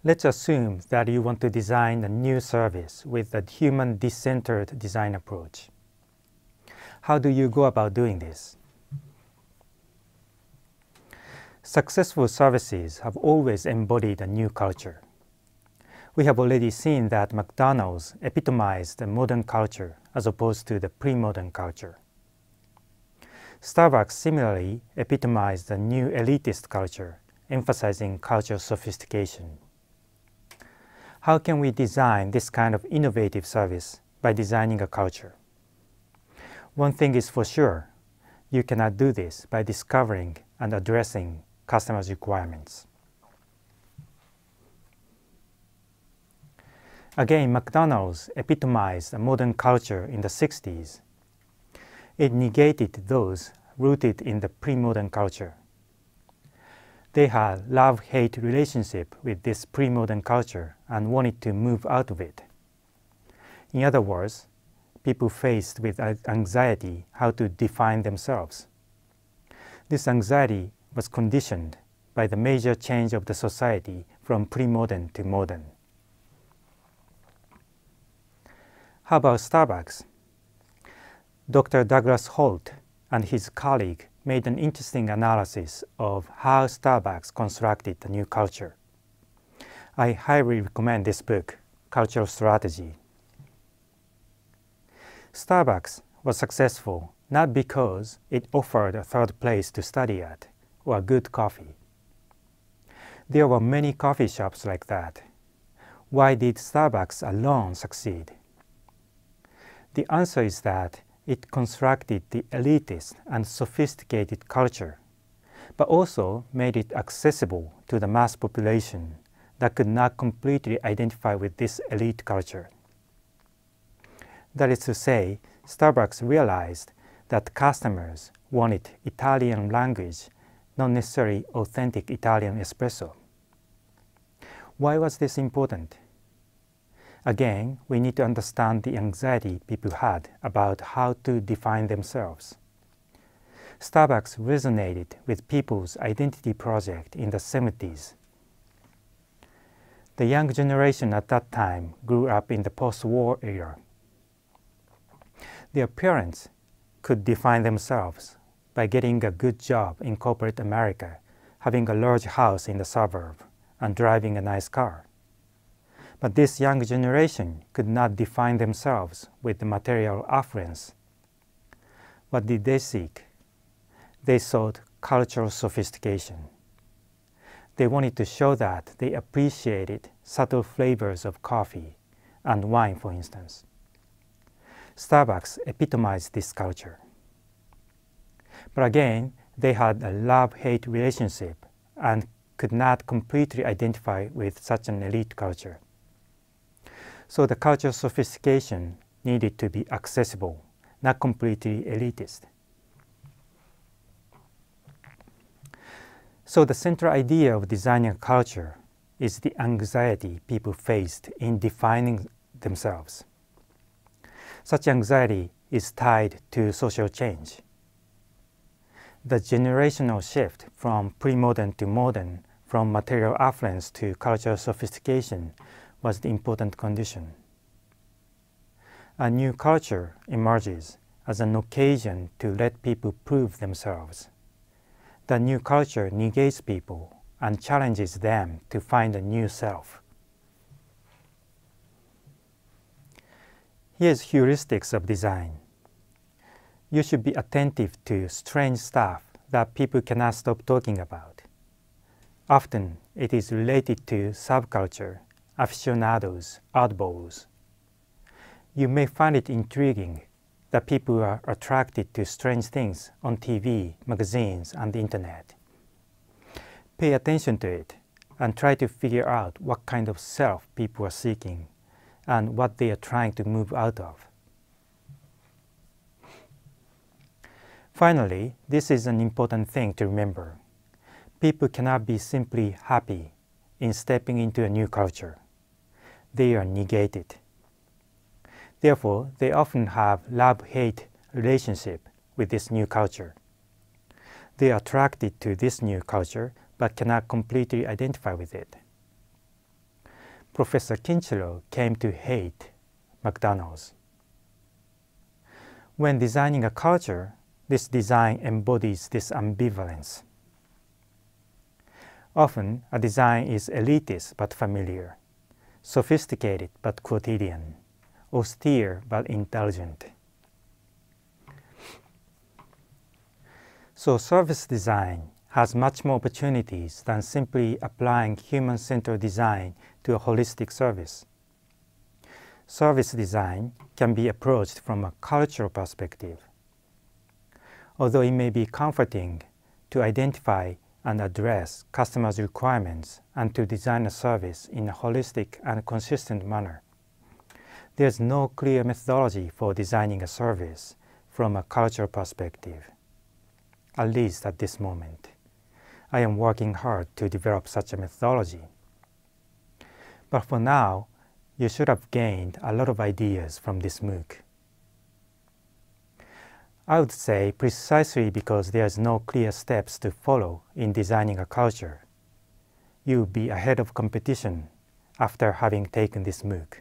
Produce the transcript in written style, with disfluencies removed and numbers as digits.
Let's assume that you want to design a new service with a human-centered design approach. How do you go about doing this? Successful services have always embodied a new culture. We have already seen that McDonald's epitomized the modern culture as opposed to the pre-modern culture. Starbucks similarly epitomized the new elitist culture, emphasizing cultural sophistication. How can we design this kind of innovative service by designing a culture? One thing is for sure, you cannot do this by discovering and addressing customers' requirements. Again, McDonald's epitomized a modern culture in the 60s. It negated those rooted in the pre-modern culture. They had love-hate relationship with this pre-modern culture and wanted to move out of it. In other words, people faced with anxiety how to define themselves. This anxiety was conditioned by the major change of the society from pre-modern to modern. How about Starbucks? Dr. Douglas Holt and his colleague made an interesting analysis of how Starbucks constructed the new culture. I highly recommend this book, Cultural Strategy. Starbucks was successful not because it offered a third place to study at or good coffee. There were many coffee shops like that. Why did Starbucks alone succeed? The answer is that it constructed the elitist and sophisticated culture, but also made it accessible to the mass population that could not completely identify with this elite culture. That is to say, Starbucks realized that customers wanted Italian language, not necessarily authentic Italian espresso. Why was this important? Again, we need to understand the anxiety people had about how to define themselves. Starbucks resonated with people's identity project in the 70s. The young generation at that time grew up in the post-war era. Their parents could define themselves by getting a good job in corporate America, having a large house in the suburb, and driving a nice car. But this young generation could not define themselves with the material affluence. What did they seek? They sought cultural sophistication. They wanted to show that they appreciated subtle flavors of coffee and wine, for instance. Starbucks epitomized this culture. But again, they had a love-hate relationship and could not completely identify with such an elite culture. So the cultural sophistication needed to be accessible, not completely elitist. So the central idea of designing a culture is the anxiety people faced in defining themselves. Such anxiety is tied to social change. The generational shift from pre-modern to modern, from material affluence to cultural sophistication, was the important condition. A new culture emerges as an occasion to let people prove themselves. The new culture negates people and challenges them to find a new self. Here's heuristics of design. You should be attentive to strange stuff that people cannot stop talking about. Often it is related to subculture, aficionados, oddballs. You may find it intriguing that people are attracted to strange things on TV, magazines, and the internet. Pay attention to it and try to figure out what kind of self people are seeking and what they are trying to move out of. Finally, this is an important thing to remember. People cannot be simply happy in stepping into a new culture. They are negated. Therefore, they often have love-hate relationship with this new culture. They are attracted to this new culture but cannot completely identify with it. Professor Kinchiro came to hate McDonald's. When designing a culture, this design embodies this ambivalence. Often, a design is elitist but familiar, sophisticated but quotidian, austere but intelligent. So service design has much more opportunities than simply applying human-centered design to a holistic service. Service design can be approached from a cultural perspective. Although it may be comforting to identify and address customers' requirements and to design a service in a holistic and consistent manner, there is no clear methodology for designing a service from a cultural perspective, at least at this moment. I am working hard to develop such a methodology. But for now, you should have gained a lot of ideas from this MOOC. I would say precisely because there is no clear steps to follow in designing a culture, you will be ahead of competition after having taken this MOOC.